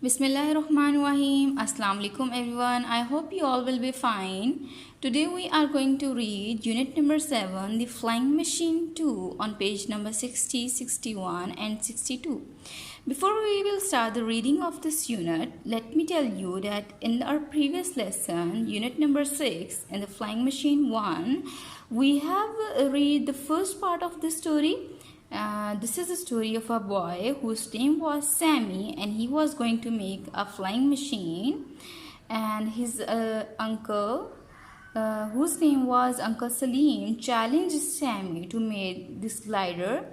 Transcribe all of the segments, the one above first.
Bismillahirrahmanirrahim. Assalamu alaikum everyone. I hope you all will be fine. Today we are going to read unit number 7, The Flying Machine 2 on page number 60, 61 and 62. Before we will start the reading of this unit, let me tell you that in our previous lesson, unit number 6 in The Flying Machine 1, we have read the first part of the story. This is the story of a boy whose name was Sammy, and he was going to make a flying machine, and his uncle, whose name was Uncle Salim, challenged Sammy to make this glider,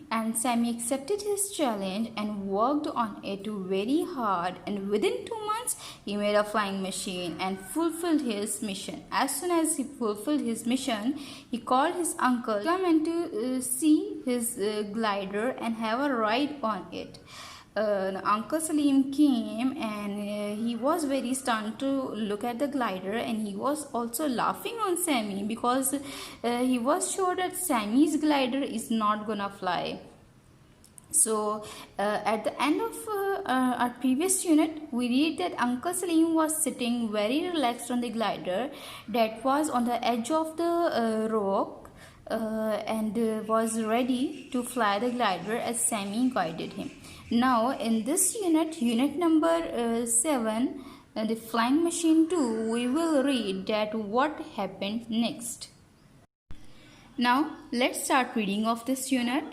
and Sammy accepted his challenge and worked on it very hard, and within 2 months he made a flying machine and fulfilled his mission. As soon as he fulfilled his mission, he called his uncle to come and to see his glider and have a ride on it. Uncle Salim came, and he was very stunned to look at the glider, and he was also laughing on Sammy because he was sure that Sammy's glider is not gonna fly. So at the end of our previous unit, we read that Uncle Salim was sitting very relaxed on the glider that was on the edge of the rock and was ready to fly the glider as Sammy guided him. Now in this unit, unit number 7, the Flying Machine 2, we will read that what happened next. Now let's start reading of this unit.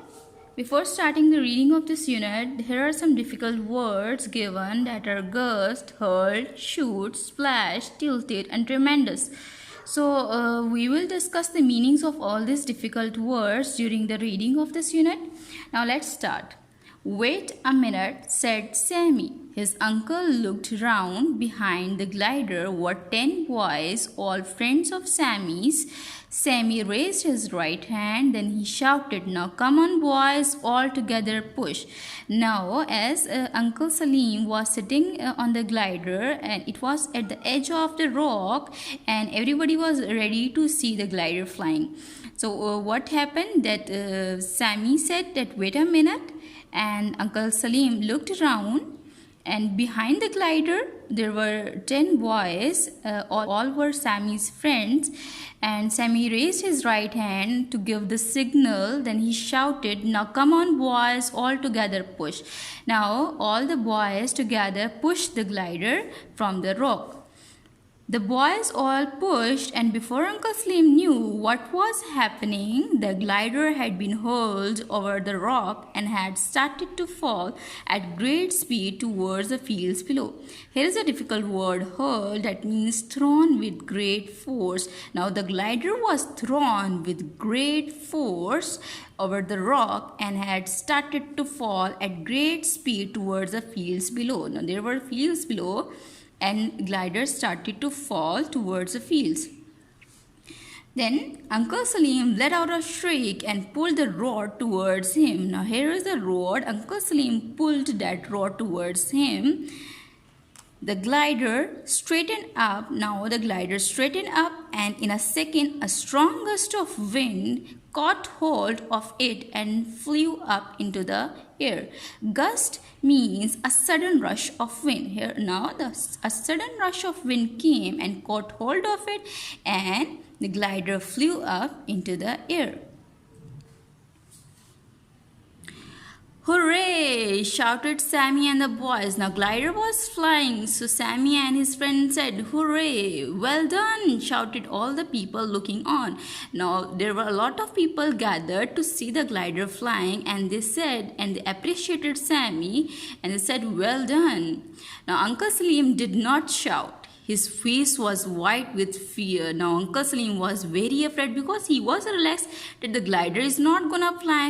Before starting the reading of this unit, here are some difficult words given that are gust, hurled, shoot, splash, tilted and tremendous. So we will discuss the meanings of all these difficult words during the reading of this unit. Now let's start. Wait a minute, said Sammy. His uncle looked round. Behind the glider were 10 boys, all friends of Sammy's. Sammy raised his right hand, then he shouted, "Now come on boys, all together push." Now as Uncle Salim was sitting on the glider, and it was at the edge of the rock, and everybody was ready to see the glider flying. So what happened that Sammy said that wait a minute, and Uncle Salim looked around, and behind the glider there were 10 boys, all were Sammy's friends, and Sammy raised his right hand to give the signal. Then he shouted, "Now come on boys, all together push." Now all the boys together pushed the glider from the rock. The boys all pushed, and before Uncle Slim knew what was happening, the glider had been hurled over the rock and had started to fall at great speed towards the fields below. Here is a difficult word, hurled, that means thrown with great force. Now the glider was thrown with great force over the rock and had started to fall at great speed towards the fields below. Now there were fields below, and glider started to fall towards the fields. Then Uncle Salim let out a shriek and pulled the rod towards him. Now here is the rod. Uncle Salim pulled that rod towards him. The glider straightened up. Now the glider straightened up, and in a second a strong gust of wind caught hold of it and flew up into the air. Gust means a sudden rush of wind. Here now a sudden rush of wind came and caught hold of it, and the glider flew up into the air. "Hooray!" shouted Sammy and the boys. Now glider was flying, so Sammy and his friend said, "Hooray! Well done!" shouted all the people looking on. Now there were a lot of people gathered to see the glider flying, and they said, and they appreciated Sammy, and they said, "Well done." Now Uncle Salim did not shout. His face was white with fear. Now Uncle Salim was very afraid because he was relaxed that the glider is not gonna fly.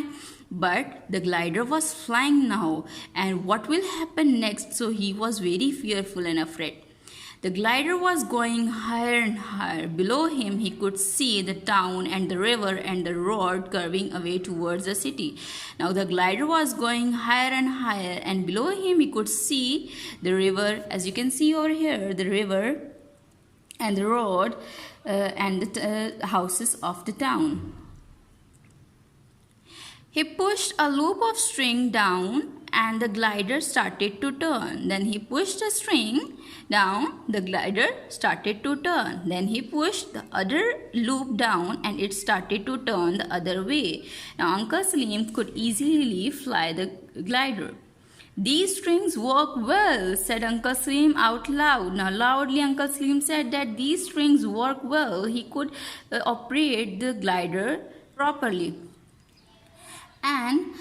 But the glider was flying now, and what will happen next? So he was very fearful and afraid. The glider was going higher and higher. Below him he could see the town and the river and the road curving away towards the city. Now the glider was going higher and higher, and below him he could see the river, as you can see over here, the river and the road and the houses of the town. He pushed a loop of string down and the glider started to turn. Then he pushed the string down, the glider started to turn. Then he pushed the other loop down and it started to turn the other way. Now Uncle Salim could easily fly the glider. These strings work well, said Uncle Salim out loud. Now loudly Uncle Salim said that these strings work well. He could operate the glider properly. And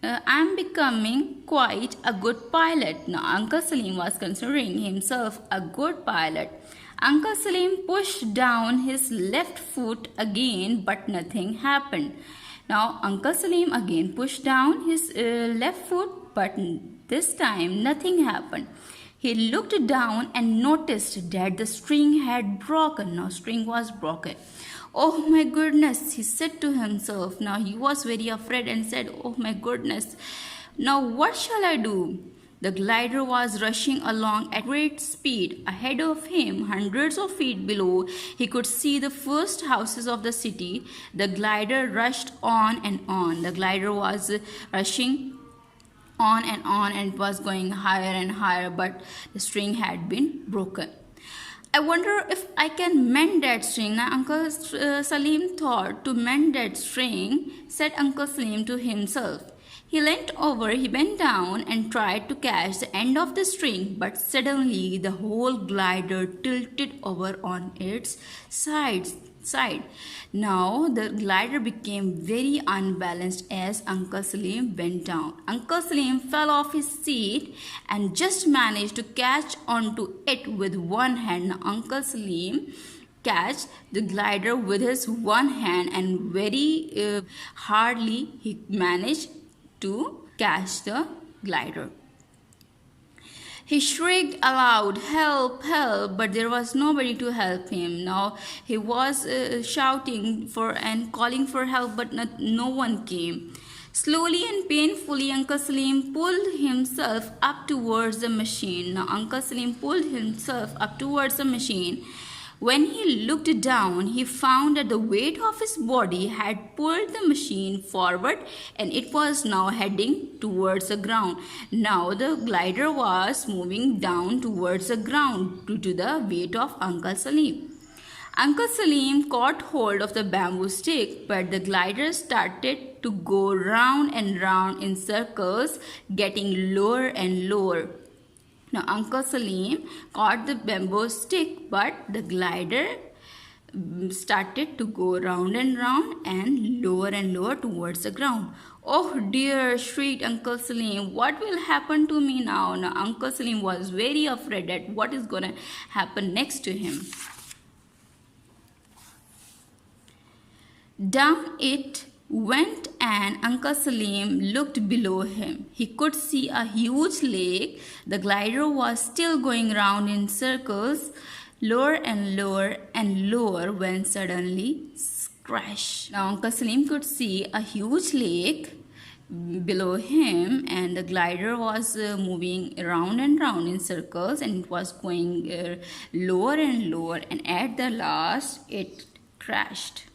I'm becoming quite a good pilot. Now Uncle Salim was considering himself a good pilot. Uncle Salim pushed down his left foot again, but nothing happened. Now Uncle Salim again pushed down his left foot, but this time nothing happened. He looked down and noticed that the string had broken. Now string was broken. Oh my goodness, he said to himself. Now he was very afraid and said, oh my goodness, now what shall I do? The glider was rushing along at great speed. Ahead of him, hundreds of feet below, he could see the first houses of the city. The glider rushed on and on. The glider was rushing on and it was going higher and higher, but the string had been broken. I wonder if I can mend that string. Now Uncle Salim thought to mend that string, said Uncle Salim to himself. He leant over, he bent down and tried to catch the end of the string, but suddenly the whole glider tilted over on its side. Now the glider became very unbalanced as Uncle Salim went down. Uncle Salim fell off his seat and just managed to catch onto it with one hand. Now, Uncle Salim catch the glider with his one hand and very hardly he managed to catch the glider. He shrieked aloud, help, help, but there was nobody to help him. Now he was shouting for and calling for help, but no one came. Slowly and painfully, Uncle Salim pulled himself up towards the machine. Now Uncle Salim pulled himself up towards the machine. When he looked down, he found that the weight of his body had pulled the machine forward and it was now heading towards the ground. Now the glider was moving down towards the ground due to the weight of Uncle Salim. Uncle Salim caught hold of the bamboo stick, but the glider started to go round and round in circles, getting lower and lower. Now Uncle Salim caught the bamboo stick, but the glider started to go round and round and lower towards the ground. Oh dear, shrieked Uncle Salim, what will happen to me now? Now Uncle Salim was very afraid that what is going to happen next to him. Down it went and Uncle Salim looked below him. He could see a huge lake. The glider was still going round in circles, lower and lower when suddenly crash. Now Uncle Salim could see a huge lake below him and the glider was moving round and round in circles and it was going lower and at the last it crashed.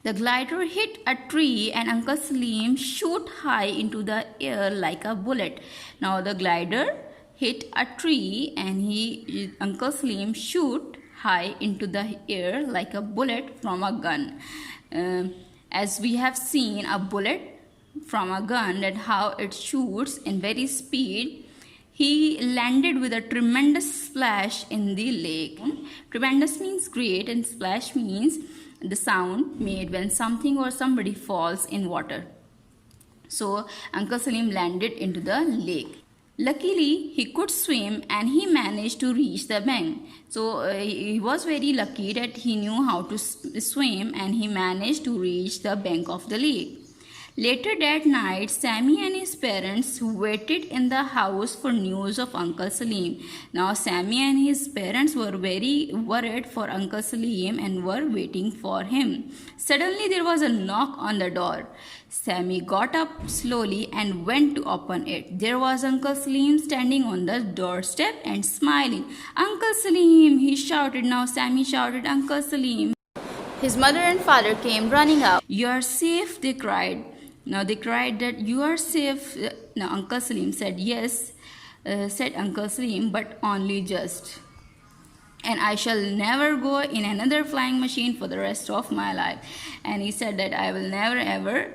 The glider hit a tree and Uncle Salim shot high into the air like a bullet. Now the glider hit a tree and Uncle Salim shot high into the air like a bullet from a gun. As we have seen a bullet from a gun, that how it shoots in very speed, he landed with a tremendous splash in the lake. Tremendous means great and splash means the sound made when something or somebody falls in water. So Uncle Salim landed into the lake. Luckily, he could swim and he managed to reach the bank. So he was very lucky that he knew how to swim and he managed to reach the bank of the lake. Later that night, Sammy and his parents waited in the house for news of Uncle Salim. Now, Sammy and his parents were very worried for Uncle Salim and were waiting for him. Suddenly, there was a knock on the door. Sammy got up slowly and went to open it. There was Uncle Salim standing on the doorstep and smiling. Uncle Salim, he shouted. Now, Sammy shouted, Uncle Salim. His mother and father came running out. You are safe, they cried. Now they cried that you are safe. No, Uncle Salim said yes, said Uncle Salim, but only just. And I shall never go in another flying machine for the rest of my life. And he said that I will never ever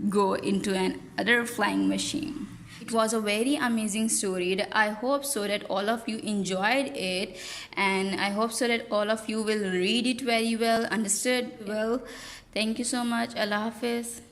go into another flying machine. It was a very amazing story. I hope so that all of you enjoyed it, and I hope so that all of you will read it very well, understood well. Thank you so much. Allah Hafiz.